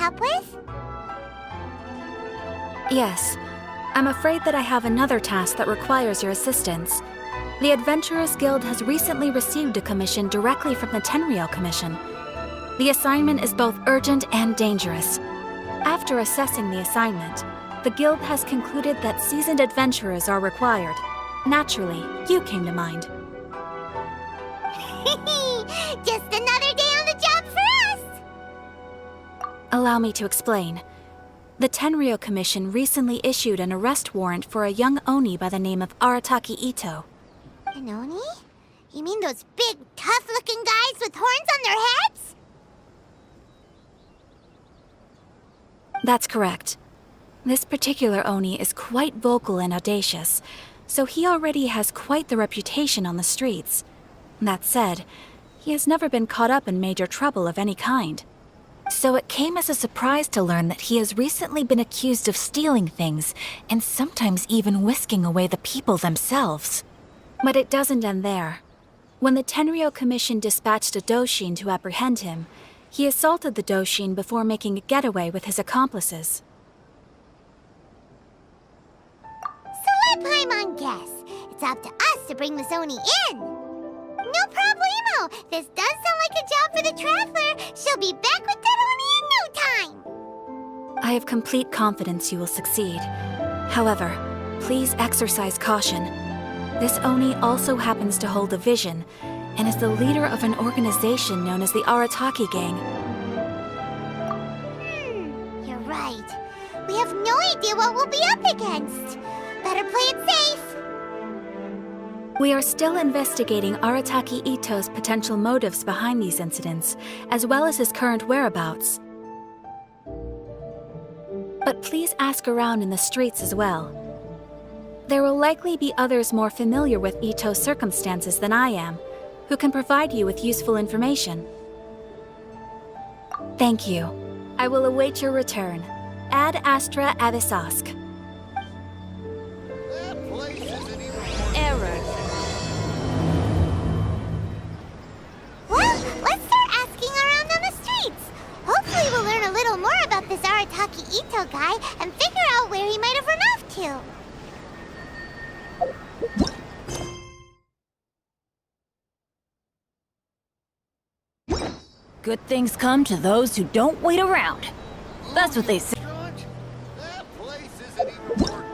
help with? Yes. I'm afraid that I have another task that requires your assistance. The Adventurers Guild has recently received a commission directly from the Tenryou Commission. The assignment is both urgent and dangerous. After assessing the assignment, the Guild has concluded that seasoned adventurers are required. Naturally, you came to mind. Just another day on the job for us! Allow me to explain. The Tenryou Commission recently issued an arrest warrant for a young Oni by the name of Arataki Itto. An Oni? You mean those big, tough-looking guys with horns on their heads? That's correct. This particular Oni is quite vocal and audacious, so he already has quite the reputation on the streets. That said, he has never been caught up in major trouble of any kind. So it came as a surprise to learn that he has recently been accused of stealing things, and sometimes even whisking away the people themselves. But it doesn't end there. When the Tenryou Commission dispatched a Doshin to apprehend him, he assaulted the Doshin before making a getaway with his accomplices. So let Paimon guess. It's up to us to bring this Oni in. No problemo! This does sound like a job for the Traveler. She'll be back with that Oni in no time. I have complete confidence you will succeed. However, please exercise caution. This Oni also happens to hold a vision, and is the leader of an organization known as the Arataki Gang. You're right. We have no idea what we'll be up against. Better play it safe. We are still investigating Arataki Itto's potential motives behind these incidents, as well as his current whereabouts. But please ask around in the streets as well. There will likely be others more familiar with Itto's circumstances than I am, who can provide you with useful information. Thank you. I will await your return. Ad Astra Avisask. That place isn't even... Error. Well, let's start asking around on the streets. Hopefully we'll learn a little more about this Arataki Itto guy and figure out where he might have run off to. Good things come to those who don't wait around. That's what they say. George, that place isn't even working.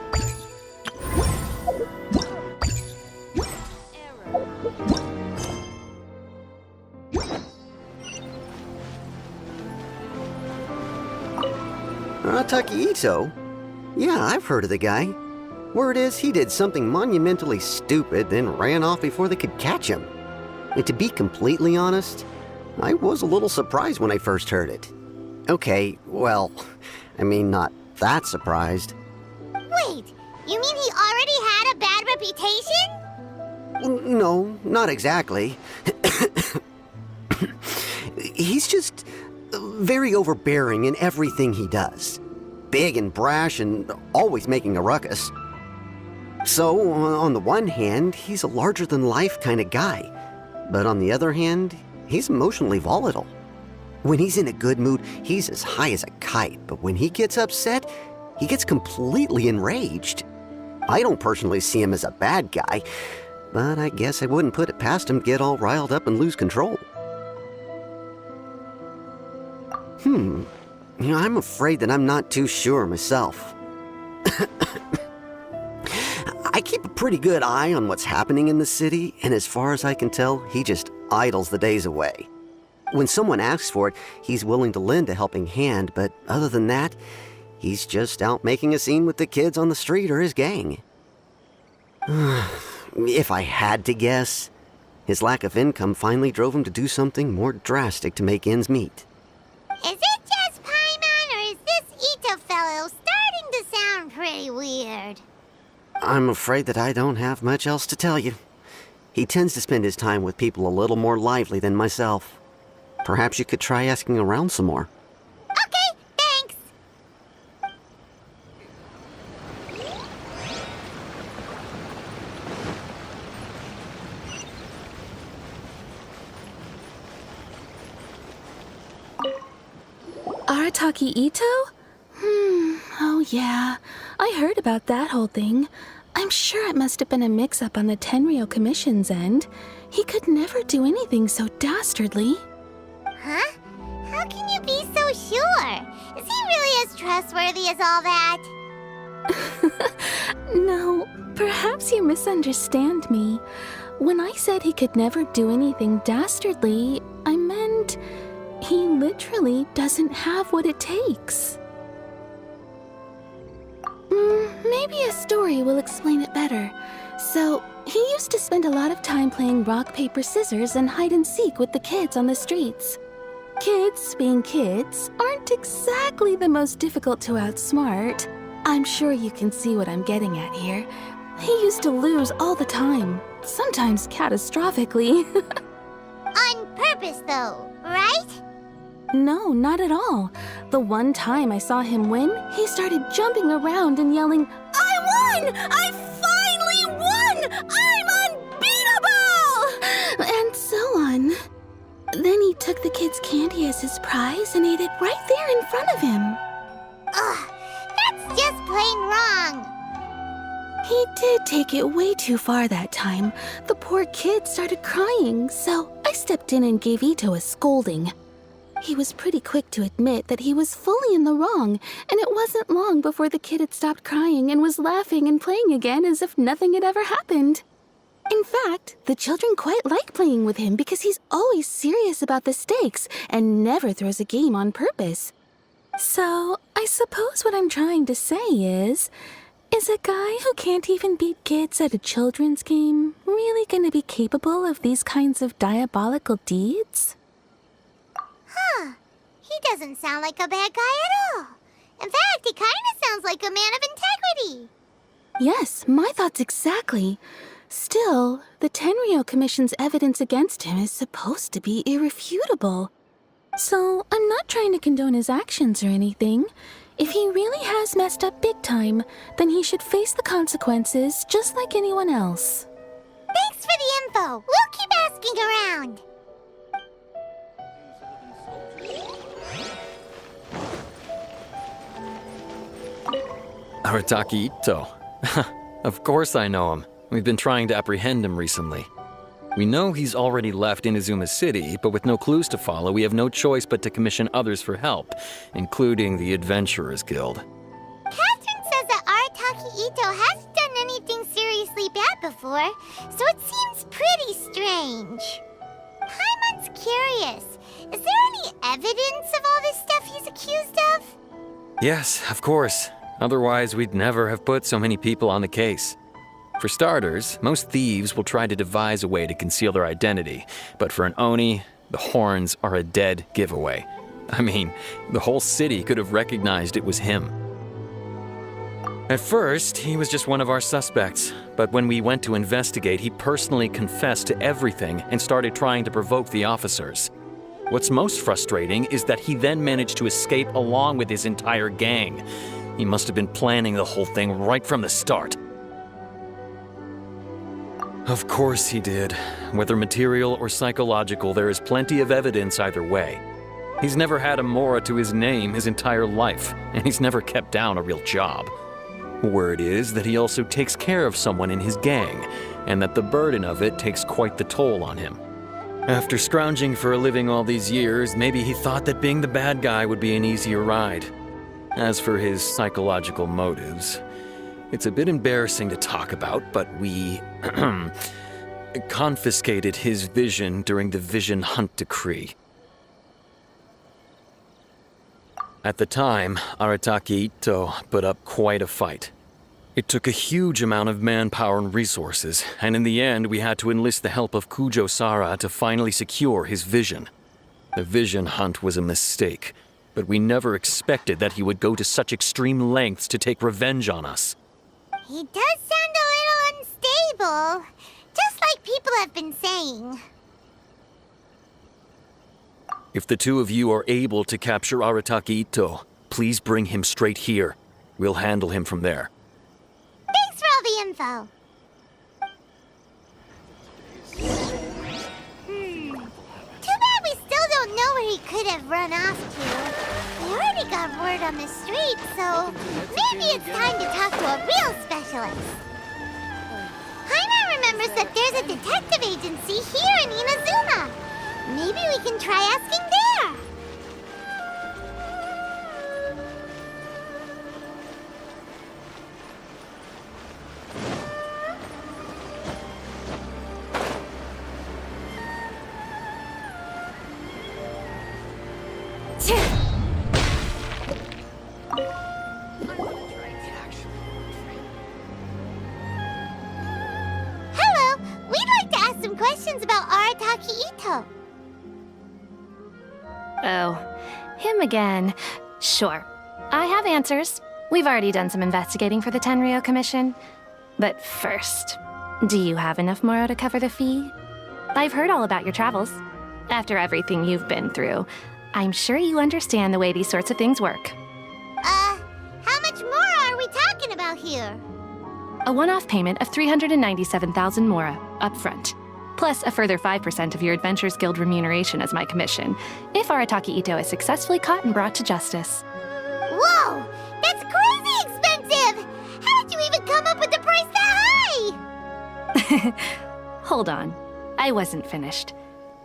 Arataki Itto? Yeah, I've heard of the guy. Word is he did something monumentally stupid, then ran off before they could catch him. And to be completely honest, I was a little surprised when I first heard it. Okay, well, I mean, not that surprised. Wait, you mean he already had a bad reputation? No, not exactly. He's just very overbearing in everything he does. Big and brash and always making a ruckus. So, on the one hand, he's a larger-than-life kind of guy. But on the other hand, he's emotionally volatile. When he's in a good mood, he's as high as a kite, but when he gets upset, he gets completely enraged. I don't personally see him as a bad guy, but I guess I wouldn't put it past him to get all riled up and lose control. I'm afraid that I'm not too sure myself. I keep a pretty good eye on what's happening in the city, and as far as I can tell, he just idles the days away. When someone asks for it, he's willing to lend a helping hand, but other than that, he's just out making a scene with the kids on the street or his gang. If I had to guess, his lack of income finally drove him to do something more drastic to make ends meet. Is it just Paimon, or is this Itto fellow starting to sound pretty weird? I'm afraid that I don't have much else to tell you. He tends to spend his time with people a little more lively than myself. Perhaps you could try asking around some more. Okay, thanks. Arataki Itto? Oh yeah. I heard about that whole thing. I'm sure it must have been a mix-up on the Tenryou Commission's end. He could never do anything so dastardly. Huh? How can you be so sure? Is he really as trustworthy as all that? No, perhaps you misunderstand me. When I said he could never do anything dastardly, I meant he literally doesn't have what it takes. Maybe a story will explain it better. So, he used to spend a lot of time playing rock, paper, scissors and hide and seek with the kids on the streets. Kids, being kids, aren't exactly the most difficult to outsmart. I'm sure you can see what I'm getting at here. He used to lose all the time, sometimes catastrophically. On purpose, though, right? No, not at all. The one time I saw him win, he started jumping around and yelling, "I won! I finally won! I'm unbeatable!" And so on. Then he took the kid's candy as his prize and ate it right there in front of him. Ugh, that's just plain wrong. He did take it way too far that time. The poor kid started crying, so I stepped in and gave Itto a scolding. He was pretty quick to admit that he was fully in the wrong, and it wasn't long before the kid had stopped crying and was laughing and playing again as if nothing had ever happened. In fact, the children quite like playing with him because he's always serious about the stakes and never throws a game on purpose. So, I suppose what I'm trying to say is a guy who can't even beat kids at a children's game really gonna be capable of these kinds of diabolical deeds? Huh. He doesn't sound like a bad guy at all. In fact, he kind of sounds like a man of integrity. Yes, my thoughts exactly. Still, the Tenryou Commission's evidence against him is supposed to be irrefutable. So, I'm not trying to condone his actions or anything. If he really has messed up big time, then he should face the consequences just like anyone else. Thanks for the info. We'll keep asking around. Arataki Itto. Of course I know him. We've been trying to apprehend him recently. We know he's already left Inazuma City, but with no clues to follow, we have no choice but to commission others for help, including the Adventurers Guild. Catherine says that Arataki Itto hasn't done anything seriously bad before, so it seems pretty strange. Paimon's curious. Is there any evidence of all this stuff he's accused of? Yes, of course. Otherwise, we'd never have put so many people on the case. For starters, most thieves will try to devise a way to conceal their identity, but for an Oni, the horns are a dead giveaway. I mean, the whole city could have recognized it was him. At first, he was just one of our suspects, but when we went to investigate, he personally confessed to everything and started trying to provoke the officers. What's most frustrating is that he then managed to escape along with his entire gang. He must have been planning the whole thing right from the start. Of course he did. Whether material or psychological, there is plenty of evidence either way. He's never had a Mora to his name his entire life, and he's never kept down a real job. Word is that he also takes care of someone in his gang, and that the burden of it takes quite the toll on him. After scrounging for a living all these years, maybe he thought that being the bad guy would be an easier ride. As for his psychological motives, it's a bit embarrassing to talk about, but we confiscated his vision during the Vision Hunt Decree. At the time, Arataki Itto put up quite a fight. It took a huge amount of manpower and resources, and in the end we had to enlist the help of Kujo-Sara to finally secure his vision. The Vision Hunt was a mistake, but we never expected that he would go to such extreme lengths to take revenge on us. He does sound a little unstable, just like people have been saying. If the two of you are able to capture Arataki Itto, please bring him straight here. We'll handle him from there. Thanks for all the info. Too bad we still don't know where he could have run off to. We already got word on the street, so maybe it's time to talk to a real specialist. Paimon remembers that there's a detective agency here in Inazuma. Maybe we can try asking there. Hello, we'd like to ask some questions about Arataki Itto. Oh, him again. Sure. I have answers. We've already done some investigating for the Tenryou Commission. But first, do you have enough Moro to cover the fee? I've heard all about your travels. After everything you've been through, I'm sure you understand the way these sorts of things work. How much more are we talking about here? A one-off payment of 397,000 Mora up front, plus a further 5% of your Adventures Guild remuneration as my commission, if Arataki Itto is successfully caught and brought to justice. Whoa! That's crazy expensive! How did you even come up with the price that high? Hold on. I wasn't finished.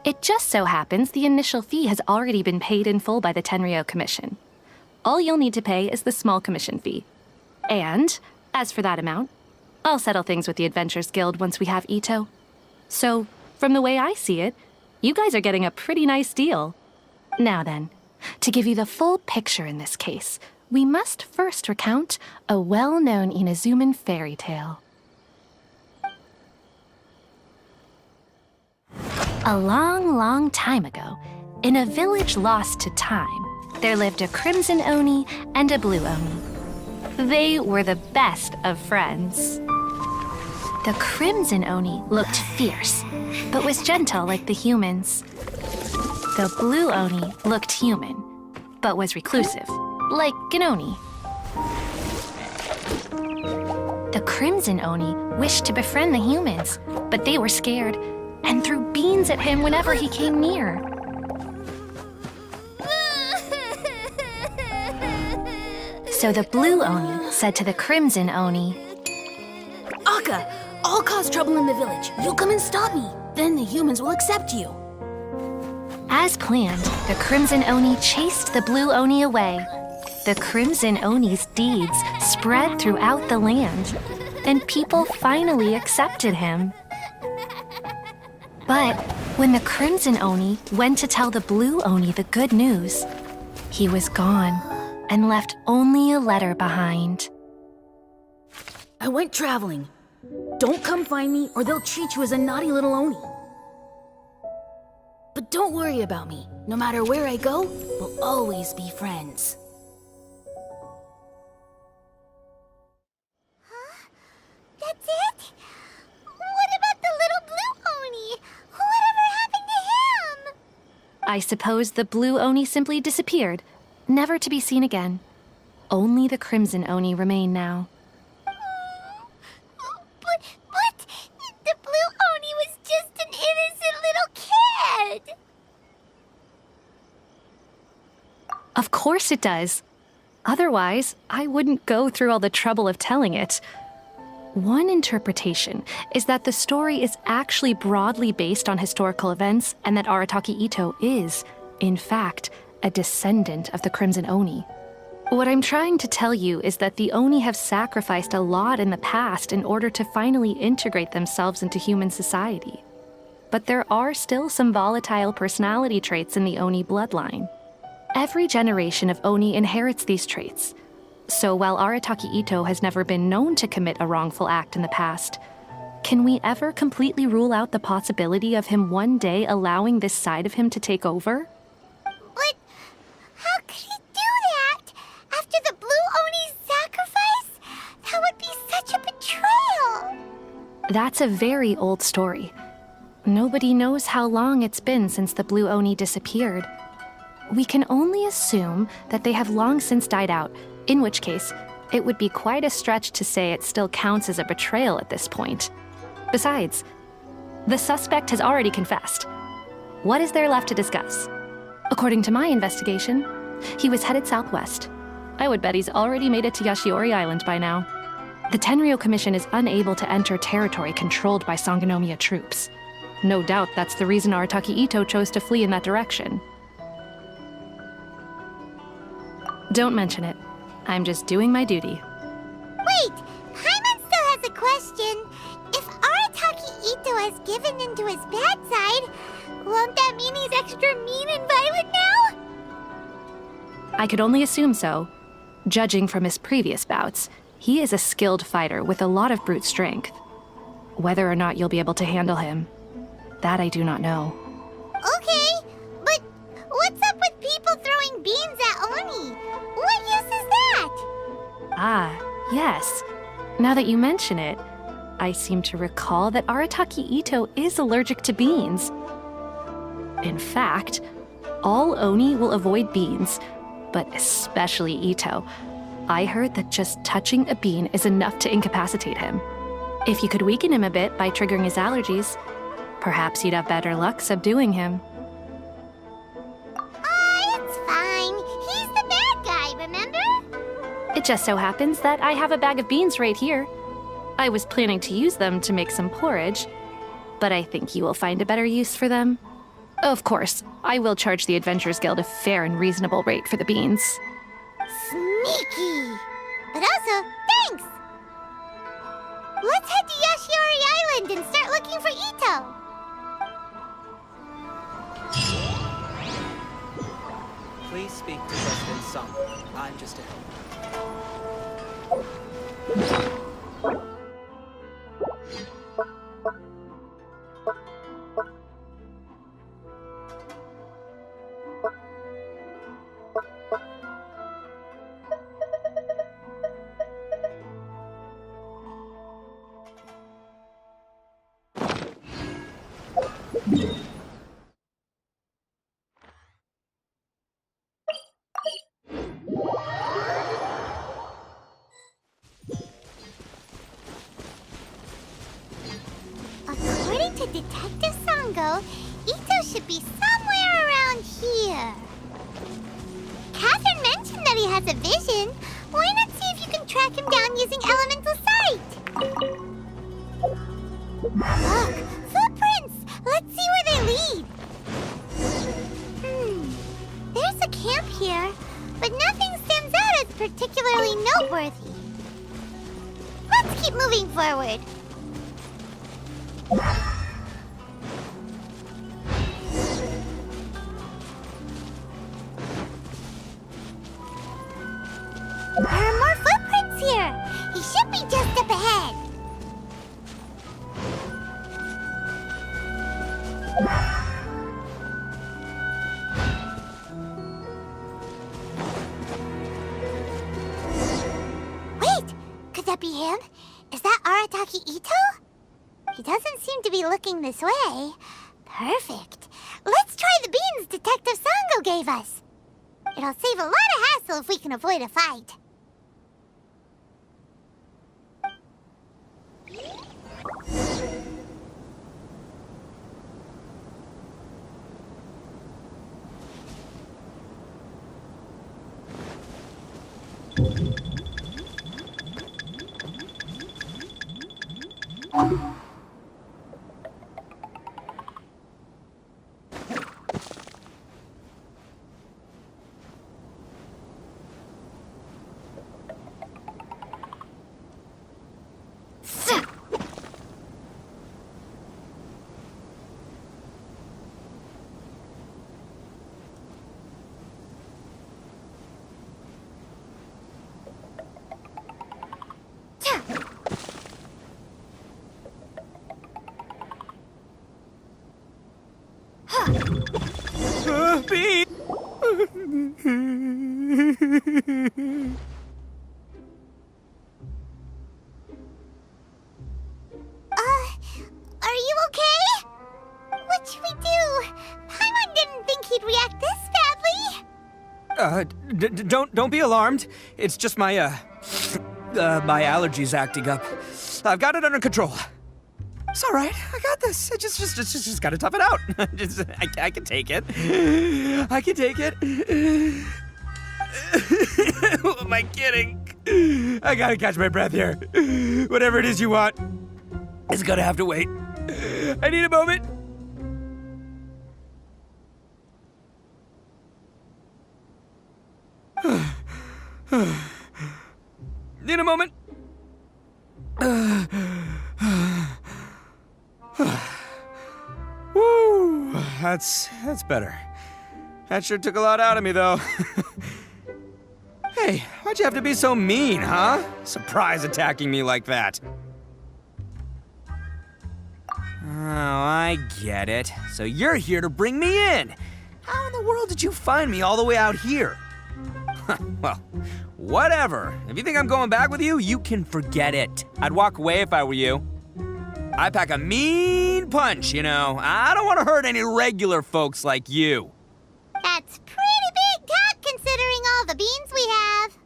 It just so happens the initial fee has already been paid in full by the Tenryou Commission. All you'll need to pay is the small commission fee. And, as for that amount, I'll settle things with the Adventures Guild once we have Itto. So, from the way I see it, you guys are getting a pretty nice deal. Now then, to give you the full picture in this case, we must first recount a well-known Inazuman fairy tale. A long, long time ago, in a village lost to time, there lived a crimson Oni and a blue Oni. They were the best of friends. The crimson Oni looked fierce, but was gentle like the humans. The blue Oni looked human, but was reclusive, like an Oni. The crimson Oni wished to befriend the humans, but they were scared and threw beans at him whenever he came near. So the blue Oni said to the crimson Oni, Akka, I'll cause trouble in the village. You come and stop me. Then the humans will accept you. As planned, the crimson Oni chased the blue Oni away. The crimson Oni's deeds spread throughout the land, and people finally accepted him. But when the crimson Oni went to tell the blue Oni the good news, he was gone and left only a letter behind. I went traveling. Don't come find me or they'll treat you as a naughty little Oni. But don't worry about me. No matter where I go, we'll always be friends. Huh? That's it? What about the little blue Oni? Whatever happened to him? I suppose the blue Oni simply disappeared, never to be seen again. Only the crimson Oni remain now. But the blue Oni was just an innocent little kid! Of course it does. Otherwise, I wouldn't go through all the trouble of telling it. One interpretation is that the story is actually broadly based on historical events and that Arataki Itto is, in fact, a descendant of the Crimson Oni. What I'm trying to tell you is that the Oni have sacrificed a lot in the past in order to finally integrate themselves into human society. But there are still some volatile personality traits in the Oni bloodline. Every generation of Oni inherits these traits. So while Arataki Itto has never been known to commit a wrongful act in the past, can we ever completely rule out the possibility of him one day allowing this side of him to take over? But how could he do that? After the blue Oni's sacrifice? That would be such a betrayal! That's a very old story. Nobody knows how long it's been since the blue Oni disappeared. We can only assume that they have long since died out, in which case, it would be quite a stretch to say it still counts as a betrayal at this point. Besides, the suspect has already confessed. What is there left to discuss? According to my investigation, He was headed southwest. I would bet he's already made it to Yashiori Island by now. The Tenryou Commission is unable to enter territory controlled by Sangonomiya troops. No doubt that's the reason Arataki Itto chose to flee in that direction. Don't mention it. I'm just doing my duty. Wait! Paimon still has a question. If Arataki Itto has given into his bad side, won't that mean he's extra mean and violent now? I could only assume so. Judging from his previous bouts, he is a skilled fighter with a lot of brute strength. Whether or not you'll be able to handle him, that I do not know. Okay, but what's up with people throwing beans at Oni? What use is that? Ah, yes. Now that you mention it, I seem to recall that Arataki Itto is allergic to beans. In fact, all Oni will avoid beans, but especially Itto. I heard that just touching a bean is enough to incapacitate him. If you could weaken him a bit by triggering his allergies, perhaps you'd have better luck subduing him. It's fine. He's the bad guy, remember? It just so happens that I have a bag of beans right here. I was planning to use them to make some porridge, but I think you will find a better use for them. Of course, I will charge the Adventurers Guild a fair and reasonable rate for the beans. Sneaky! But also, thanks! Let's head to Yashiori Island and start looking for Itto! Please speak to President Sung. I'm just a helper. According to Detective Sango, Itto should be somewhere around here. Catherine mentioned that he has a vision. Why not see if you can track him down using elemental sight? Look, footprints! Let's see where they lead. There's a camp here, but nothing stands out as particularly noteworthy. Let's keep moving forward. There are more footprints here. He should be just up ahead. Wait, could that be him? Is that Arataki Itto? He doesn't seem to be looking this way. Perfect. Let's try the beans Detective Sango gave us. It'll save a lot of hassle if we can avoid a fight. Bean! Are you okay? What should we do? Paimon didn't think he'd react this badly. Don't be alarmed. It's just my, my allergies acting up. I've got it under control. It's all right. I got this. I just gotta tough it out. I can take it. I can take it. Who am I kidding? I gotta catch my breath here. Whatever it is you want, it's gonna have to wait. I need a moment. Need a moment. Woo, that's better. That sure took a lot out of me, though. Hey, why'd you have to be so mean, huh? Surprise attacking me like that. Oh, I get it. So you're here to bring me in. How in the world did you find me all the way out here? Well, whatever. If you think I'm going back with you, you can forget it. I'd walk away if I were you. I pack a mean punch, you know. I don't want to hurt any regular folks like you. That's pretty big talk considering all the beans we have.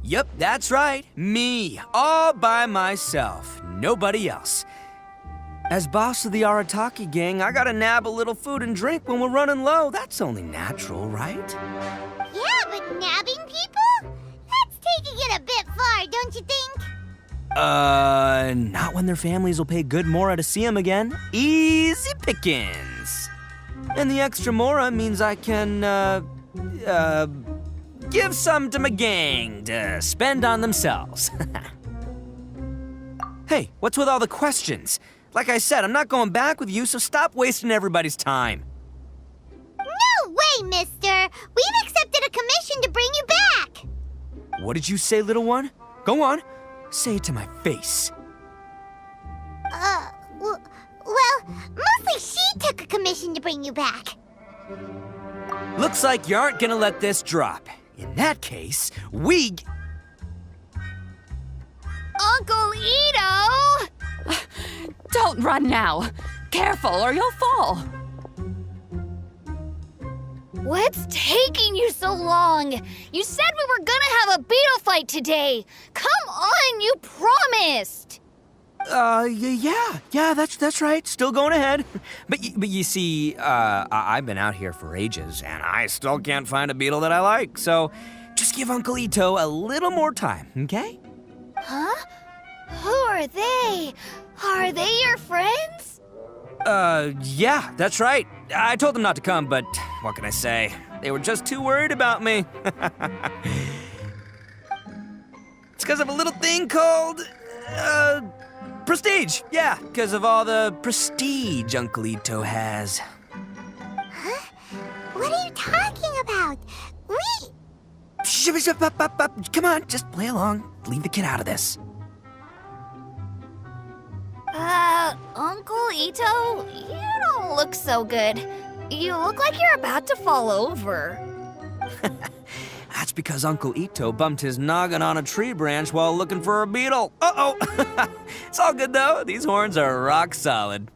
Yep, that's right. Me, all by myself. Nobody else. As boss of the Arataki gang, I gotta nab a little food and drink when we're running low. That's only natural, right? Yeah, but nabbing people? That's taking it a bit far, don't you think? Not when their families will pay good mora to see them again. Easy pickings. And the extra mora means I can, give some to my gang to spend on themselves. Hey, what's with all the questions? Like I said, I'm not going back with you, so stop wasting everybody's time. No way, mister! We've accepted a commission to bring you back! What did you say, little one? Go on. Say it to my face. Well, mostly she took a commission to bring you back. Looks like you aren't gonna let this drop. In that case, we... Uncle Itto! Don't run now. Careful or you'll fall. What's taking you so long? You said we were gonna have a beetle fight today. Come on, you promised. Yeah, that's right. Still going ahead. But you see, I've been out here for ages, and I still can't find a beetle that I like. So just give Uncle Itto a little more time, okay? Huh? Who are they? Are they your friends? Yeah, that's right. I told them not to come, but what can I say? They were just too worried about me. It's because of a little thing called, prestige. Yeah, because of all the prestige Uncle Itto has. Huh? What are you talking about? Come on, just play along. Leave the kid out of this. Uncle Itto, you don't look so good. You look like you're about to fall over. That's because Uncle Itto bumped his noggin on a tree branch while looking for a beetle. Uh-oh! It's all good, though. These horns are rock solid.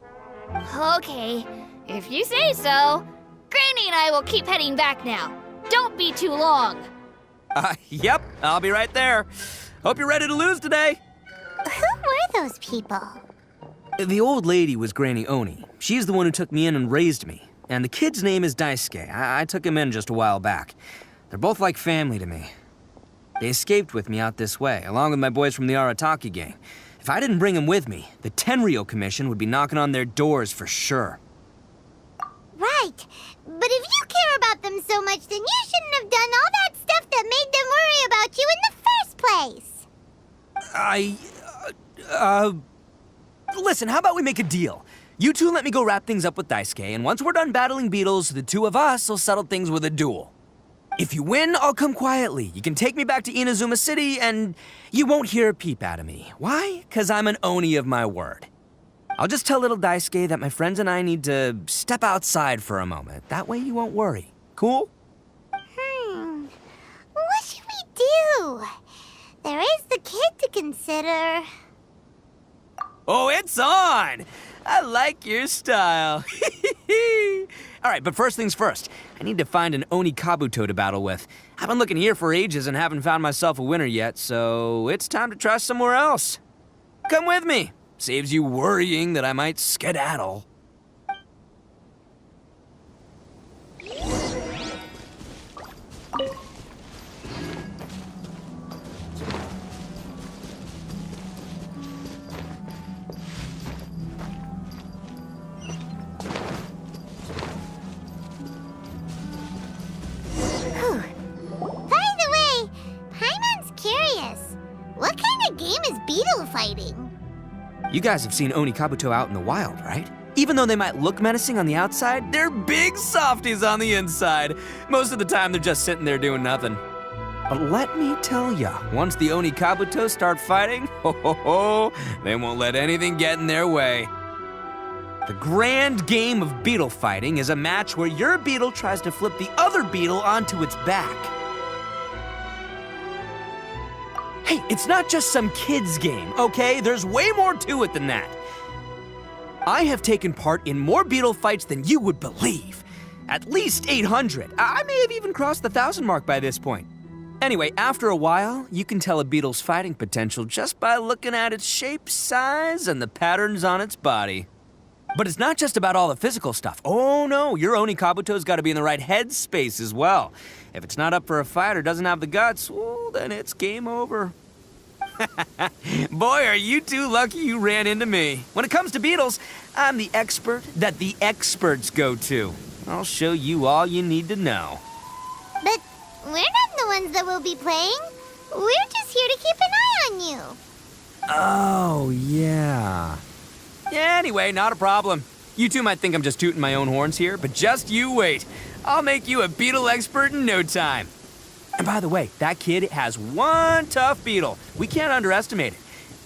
Okay, if you say so. Granny and I will keep heading back now. Don't be too long. Yep, I'll be right there. Hope you're ready to lose today. Who were those people? The old lady was Granny Oni. She's the one who took me in and raised me. And the kid's name is Daisuke. I took him in just a while back. They're both like family to me. They escaped with me out this way, along with my boys from the Arataki gang. If I didn't bring them with me, the Tenryou Commission would be knocking on their doors for sure. Right. But if you care about them so much, then you shouldn't have done all that stuff that made them worry about you in the first place. Listen, how about we make a deal? You two let me go wrap things up with Daisuke, and once we're done battling beetles, the two of us will settle things with a duel. If you win, I'll come quietly. You can take me back to Inazuma City, and you won't hear a peep out of me. Why? 'Cause I'm an Oni of my word. I'll just tell little Daisuke that my friends and I need to step outside for a moment. That way you won't worry. Cool? What should we do? There is the kid to consider. Oh, it's on! I like your style. All right, but first things first. I need to find an Oni Kabuto to battle with. I've been looking here for ages and haven't found myself a winner yet, so it's time to try somewhere else. Come with me. Saves you worrying that I might skedaddle. What kind of game is beetle fighting? You guys have seen Oni Kabuto out in the wild, right? Even though they might look menacing on the outside, they're big softies on the inside. Most of the time, they're just sitting there doing nothing. But let me tell ya, once the Oni Kabuto start fighting, they won't let anything get in their way. The grand game of beetle fighting is a match where your beetle tries to flip the other beetle onto its back. Hey, it's not just some kid's game, okay? There's way more to it than that. I have taken part in more beetle fights than you would believe. At least 800. I may have even crossed the 1,000 mark by this point. Anyway, after a while, you can tell a beetle's fighting potential just by looking at its shape, size, and the patterns on its body. But it's not just about all the physical stuff. Oh no, your Oni Kabuto's got to be in the right headspace as well. If it's not up for a fight or doesn't have the guts, well, then it's game over. Boy, are you two lucky you ran into me. When it comes to beetles, I'm the expert that the experts go to. I'll show you all you need to know. But we're not the ones that will be playing. We're just here to keep an eye on you. Oh, yeah. Yeah, anyway, not a problem. You two might think I'm just tooting my own horns here, but just you wait. I'll make you a beetle expert in no time. And by the way, that kid has one tough beetle. We can't underestimate it.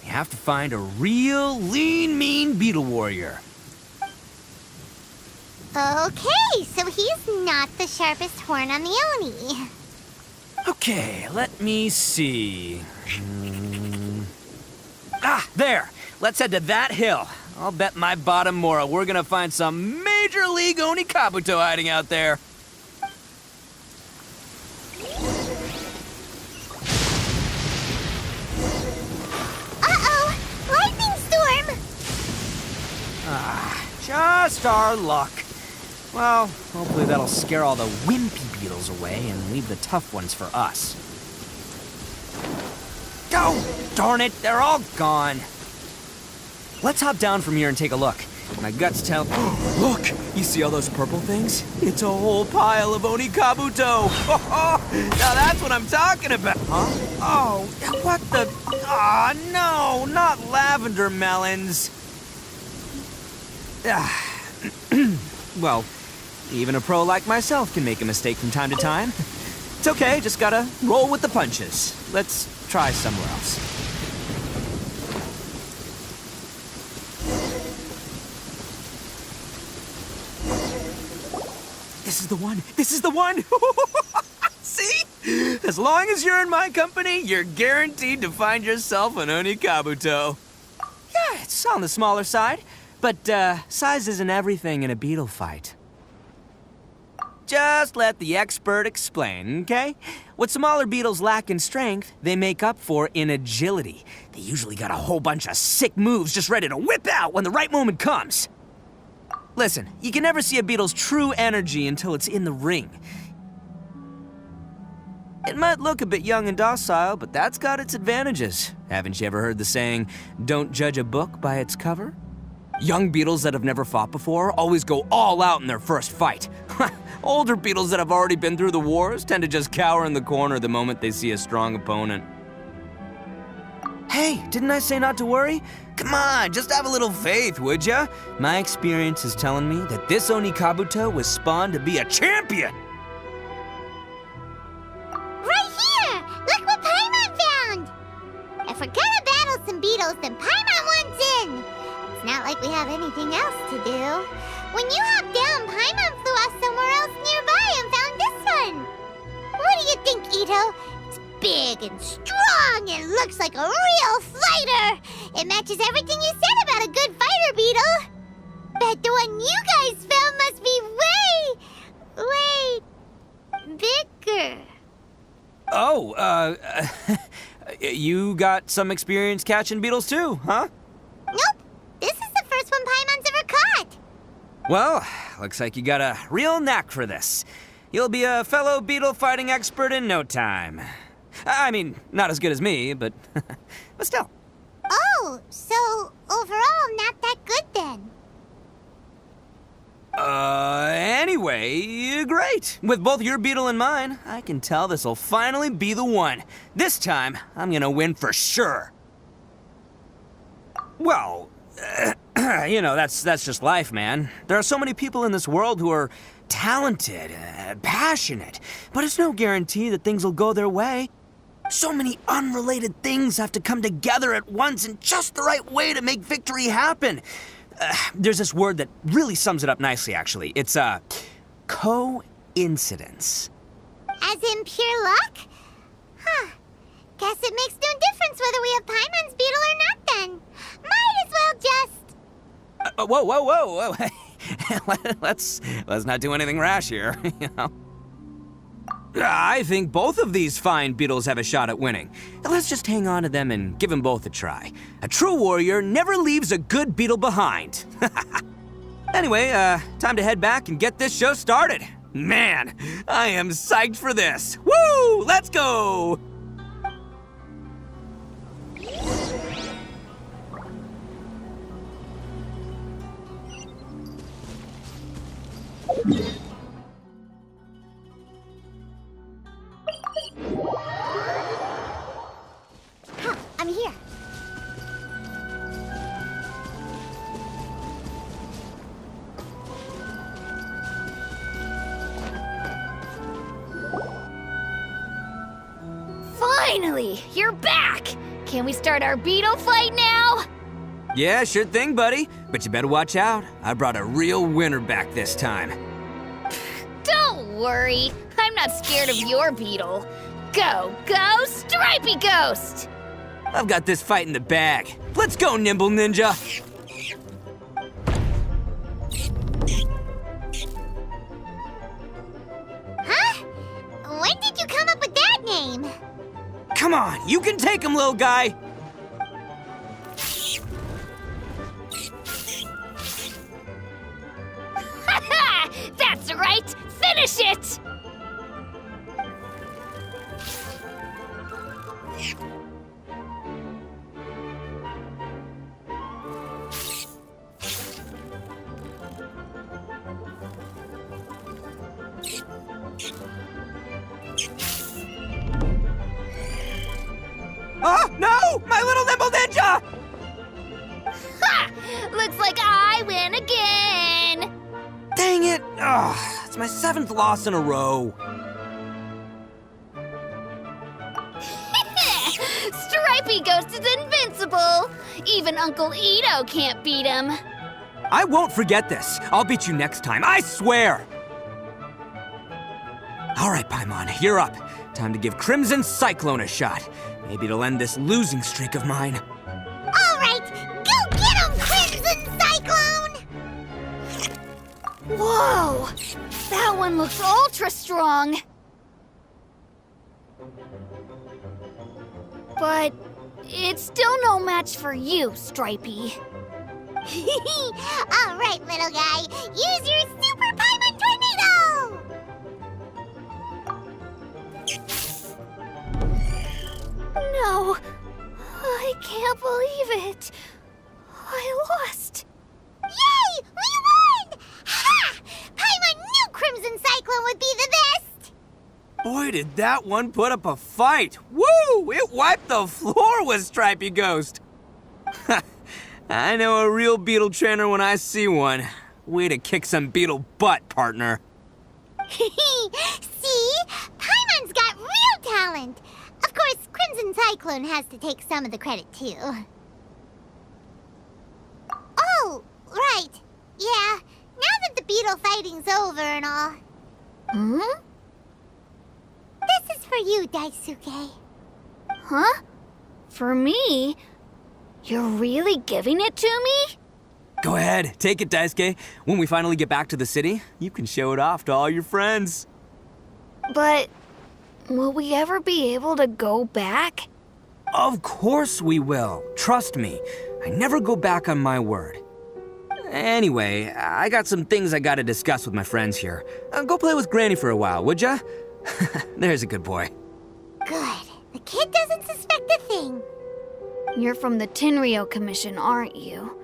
We have to find a real lean, mean beetle warrior. Okay, so he's not the sharpest horn on the Oni. Okay, let me see. There. Let's head to that hill. I'll bet my bottom moral we're gonna find some major league Oni Kabuto hiding out there. Uh-oh! Lightning storm! Just our luck. Well, hopefully that'll scare all the wimpy beetles away and leave the tough ones for us. Oh, darn it, they're all gone. Let's hop down from here and take a look. My guts tell... Look! You see all those purple things? It's a whole pile of Oni Kabuto! Now that's what I'm talking about! Huh? Oh, what the... Ah, no! Not lavender melons! Well, even a pro like myself can make a mistake from time to time. It's okay, just gotta roll with the punches. Let's try somewhere else. This is the one! This is the one! See? As long as you're in my company, you're guaranteed to find yourself an Oni Kabuto. Yeah, it's on the smaller side, but size isn't everything in a beetle fight. Just let the expert explain, okay? What smaller beetles lack in strength, they make up for in agility. They usually got a whole bunch of sick moves just ready to whip out when the right moment comes. Listen, you can never see a beetle's true energy until it's in the ring. It might look a bit young and docile, but that's got its advantages. Haven't you ever heard the saying, don't judge a book by its cover? Young beetles that have never fought before always go all out in their first fight. Older beetles that have already been through the wars tend to just cower in the corner the moment they see a strong opponent. Hey, didn't I say not to worry? Come on, just have a little faith, would ya? My experience is telling me that this Oni Kabuto was spawned to be a champion! Right here! Look what Paimon found! If we're gonna battle some beetles, then Paimon wants in! It's not like we have anything else to do. When you hopped down, Paimon flew off somewhere else nearby and found this one! What do you think, Itto? It's big and strong and looks like a real fighter! It matches everything you said about a good fighter, Beetle! Bet the one you guys found must be way bigger. Oh, you got some experience catching beetles too, huh? Nope. This is the first one Paimon's ever caught. Well, looks like you got a real knack for this. You'll be a fellow beetle fighting expert in no time. I mean, not as good as me, but still. Oh, so overall not that good then. Anyway, great. With both your beetle and mine, I can tell this'll finally be the one. This time, I'm gonna win for sure. Well, you know, that's just life, man. There are so many people in this world who are talented, passionate, but it's no guarantee that things will go their way. So many unrelated things have to come together at once in just the right way to make victory happen. There's this word that really sums it up nicely, actually. It's, coincidence. As in pure luck? Huh. Guess it makes no difference whether we have Paimon's beetle or not then. Might as well just... Whoa. let's not do anything rash here, you know? I think both of these fine beetles have a shot at winning. Let's just hang on to them and give them both a try. A true warrior never leaves a good beetle behind. Anyway, time to head back and get this show started. Man, I am psyched for this. Woo! Let's go! I'm here. Finally, you're back! Can we start our beetle fight now? Yeah, sure thing, buddy. But you better watch out. I brought a real winner back this time. Don't worry, I'm not scared of your beetle. Go, Stripey Ghost! I've got this fight in the bag. Let's go, Nimble Ninja! Huh? When did you come up with that name? Come on, you can take him, little guy! That's right! Finish it! Oh, no! My little Nimble Ninja! Ha! Looks like I win again! Dang it! Oh, it's my 7th loss in a row. Stripey Ghost is invincible! Even Uncle Itto can't beat him. I won't forget this. I'll beat you next time, I swear! All right, Paimon, you're up. Time to give Crimson Cyclone a shot. Maybe it'll end this losing streak of mine. All right, go get him, Crimson Cyclone! Whoa! That one looks ultra strong. But it's still no match for you, Stripey. All right, little guy, use your Super Paimon Tornado! No, I can't believe it. I lost. Yay! We won! Ha! Paimon knew Crimson Cyclone would be the best! Boy, did that one put up a fight. Woo! It wiped the floor with Stripey Ghost. I know a real beetle trainer when I see one. Way to kick some beetle butt, partner. See? Paimon's got real talent. Of course, Crimson Cyclone has to take some of the credit, too. Oh, right. Yeah, now that the beetle fighting's over and all. Hmm? This is for you, Daisuke. Huh? For me? You're really giving it to me? Go ahead, take it, Daisuke. When we finally get back to the city, you can show it off to all your friends. But will we ever be able to go back? Of course we will. Trust me. I never go back on my word. Anyway, I got some things I gotta discuss with my friends here. Go play with Granny for a while, would ya? There's a good boy. Good. The kid doesn't suspect a thing. You're from the Tenryo Commission, aren't you?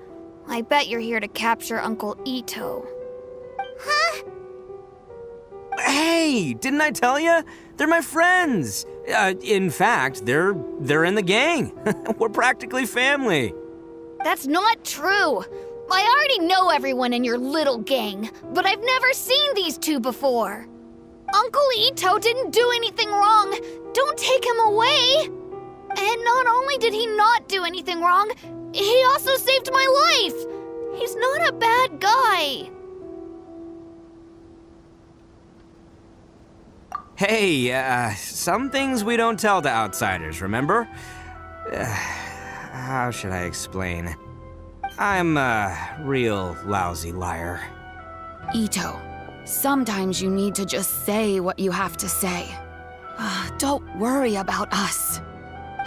I bet you're here to capture Uncle Itto. Huh? Hey, didn't I tell you? They're my friends. In fact, they're in the gang. We're practically family. That's not true. I already know everyone in your little gang, but I've never seen these two before. Uncle Itto didn't do anything wrong. Don't take him away. And not only did he not do anything wrong, he also saved my life. He's not a bad guy. Hey, some things we don't tell to outsiders, remember? How should I explain? I'm a real lousy liar. Itto, sometimes you need to just say what you have to say. Don't worry about us.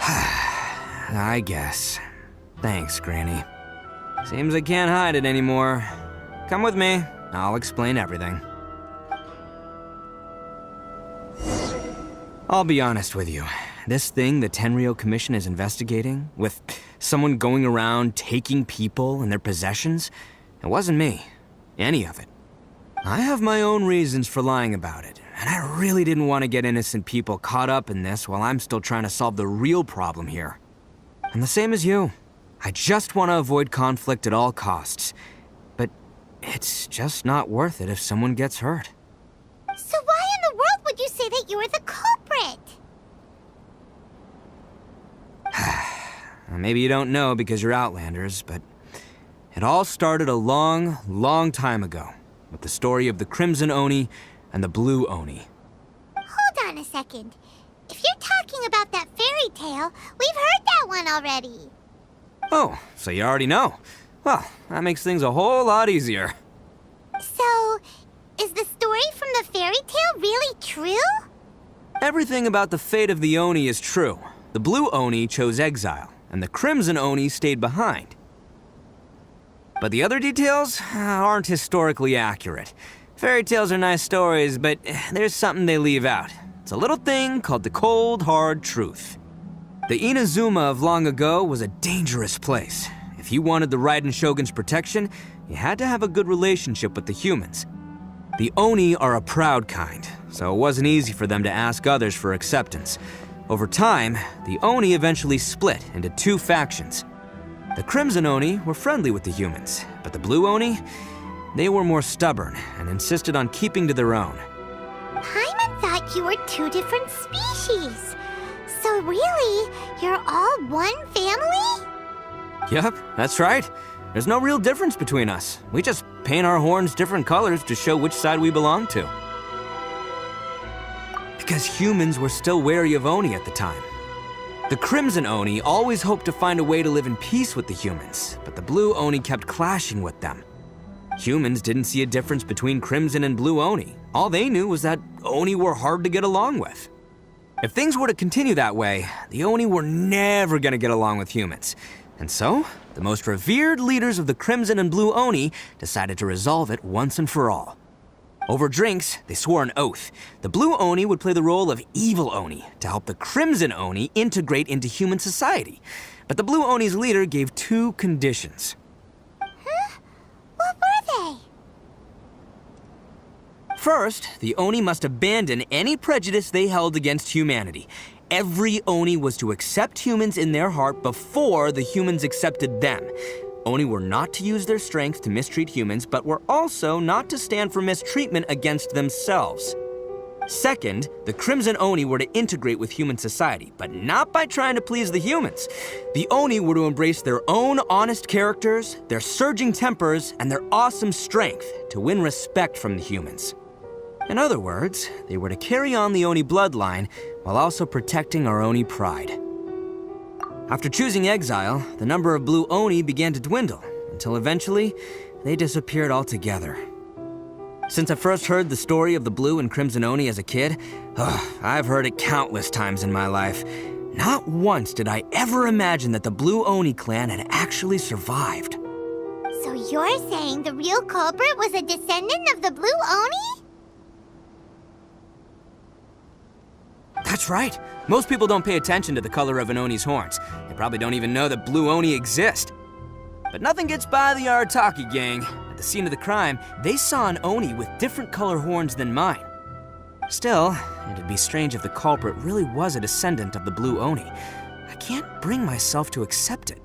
I guess. Thanks, Granny. Seems I can't hide it anymore. Come with me. I'll explain everything. I'll be honest with you. This thing the Tenryou Commission is investigating, with someone going around taking people and their possessions, it wasn't me. Any of it. I have my own reasons for lying about it, and I really didn't want to get innocent people caught up in this while I'm still trying to solve the real problem here. I'm the same as you. I just want to avoid conflict at all costs. But it's just not worth it if someone gets hurt. So why in the world would you say that you were the culprit? Maybe you don't know because you're Outlanders, but it all started a long, long time ago with the story of the Crimson Oni and the Blue Oni. Hold on a second. If you're talking about that fairy tale, we've heard that one already. Oh, so you already know. Well, that makes things a whole lot easier. So, is the story from the fairy tale really true? Everything about the fate of the Oni is true. The Blue Oni chose exile, and the Crimson Oni stayed behind. But the other details aren't historically accurate. Fairy tales are nice stories, but there's something they leave out. It's a little thing called the cold, hard truth. The Inazuma of long ago was a dangerous place. If you wanted the Raiden Shogun's protection, you had to have a good relationship with the humans. The Oni are a proud kind, so it wasn't easy for them to ask others for acceptance. Over time, the Oni eventually split into two factions. The Crimson Oni were friendly with the humans, but the Blue Oni, they were more stubborn and insisted on keeping to their own. Paimon thought you were two different species. So really, you're all one family? Yep, that's right. There's no real difference between us. We just paint our horns different colors to show which side we belong to. Because humans were still wary of Oni at the time. The Crimson Oni always hoped to find a way to live in peace with the humans, but the Blue Oni kept clashing with them. Humans didn't see a difference between Crimson and Blue Oni. All they knew was that Oni were hard to get along with. If things were to continue that way, the Oni were never gonna get along with humans. And so, the most revered leaders of the Crimson and Blue Oni decided to resolve it once and for all. Over drinks, they swore an oath. The Blue Oni would play the role of evil Oni to help the Crimson Oni integrate into human society. But the Blue Oni's leader gave two conditions. Huh? What were they? First, the Oni must abandon any prejudice they held against humanity. Every Oni was to accept humans in their heart before the humans accepted them. Oni were not to use their strength to mistreat humans, but were also not to stand for mistreatment against themselves. Second, the Crimson Oni were to integrate with human society, but not by trying to please the humans. The Oni were to embrace their own honest characters, their surging tempers, and their awesome strength to win respect from the humans. In other words, they were to carry on the Oni bloodline while also protecting our Oni pride. After choosing exile, the number of Blue Oni began to dwindle, until eventually, they disappeared altogether. Since I first heard the story of the Blue and Crimson Oni as a kid, I've heard it countless times in my life. Not once did I ever imagine that the Blue Oni clan had actually survived. So you're saying the real culprit was a descendant of the Blue Oni? That's right. Most people don't pay attention to the color of an Oni's horns. They probably don't even know that Blue Oni exist. But nothing gets by the Arataki gang. The the scene of the crime, they saw an Oni with different color horns than mine. Still, it'd be strange if the culprit really was a descendant of the blue Oni. I can't bring myself to accept it.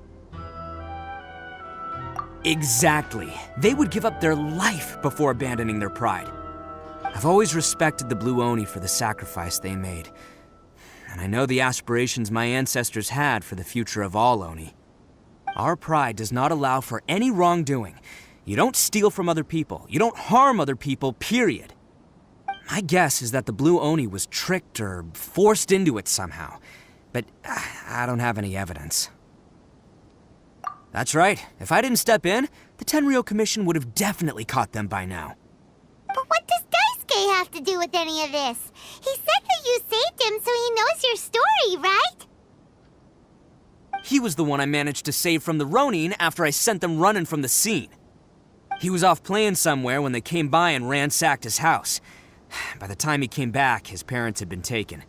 Exactly. They would give up their life before abandoning their pride. I've always respected the blue Oni for the sacrifice they made. And I know the aspirations my ancestors had for the future of all Oni. Our pride does not allow for any wrongdoing. You don't steal from other people. You don't harm other people, period. My guess is that the blue Oni was tricked or forced into it somehow. But I don't have any evidence. That's right. If I didn't step in, the Tenryou Commission would have definitely caught them by now. But what does Daisuke have to do with any of this? He said that you saved him so he knows your story, right? He was the one I managed to save from the Ronin after I sent them running from the scene. He was off playing somewhere when they came by and ransacked his house. By the time he came back, his parents had been taken.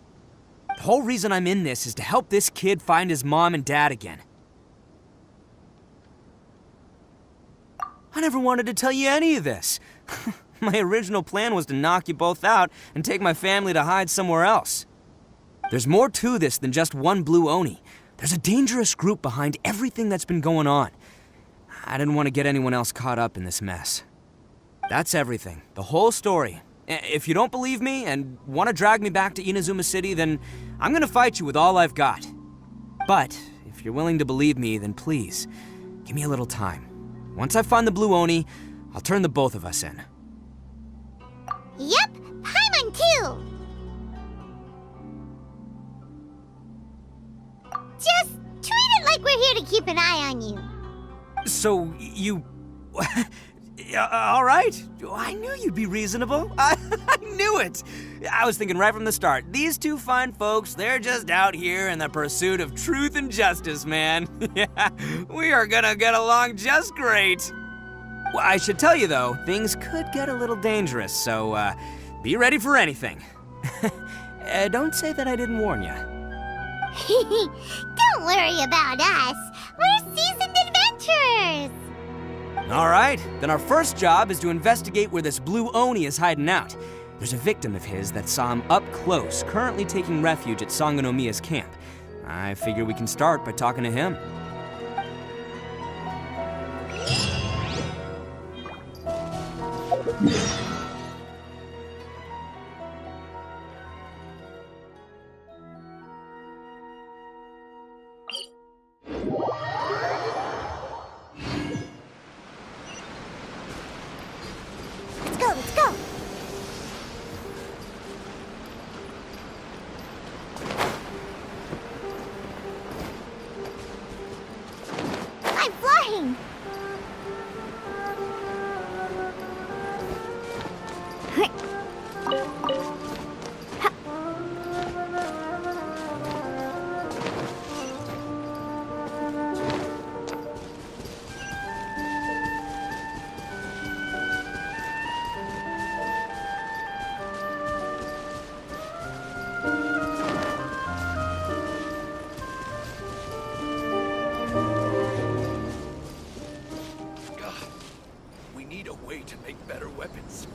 The whole reason I'm in this is to help this kid find his mom and dad again. I never wanted to tell you any of this. My original plan was to knock you both out and take my family to hide somewhere else. There's more to this than just one blue Oni. There's a dangerous group behind everything that's been going on. I didn't want to get anyone else caught up in this mess. That's everything. The whole story. If you don't believe me and want to drag me back to Inazuma City, then I'm gonna fight you with all I've got. But if you're willing to believe me, then please, give me a little time. Once I find the blue Oni, I'll turn the both of us in. Yep, Paimon too! Just treat it like we're here to keep an eye on you. So, you... all right. I knew you'd be reasonable. I knew it. I was thinking right from the start, these two fine folks, they're just out here in the pursuit of truth and justice, man. Yeah, we are gonna get along just great. Well, I should tell you, though, things could get a little dangerous, so be ready for anything. Don't say that I didn't warn you. Don't worry about us. We're seasoned adventurers. All right, then our first job is to investigate where this blue Oni is hiding out. There's a victim of his that saw him up close, currently taking refuge at Sangonomiya's camp. I figure we can start by talking to him. Let's go! I'm flying! God, we need a way to make better weapons.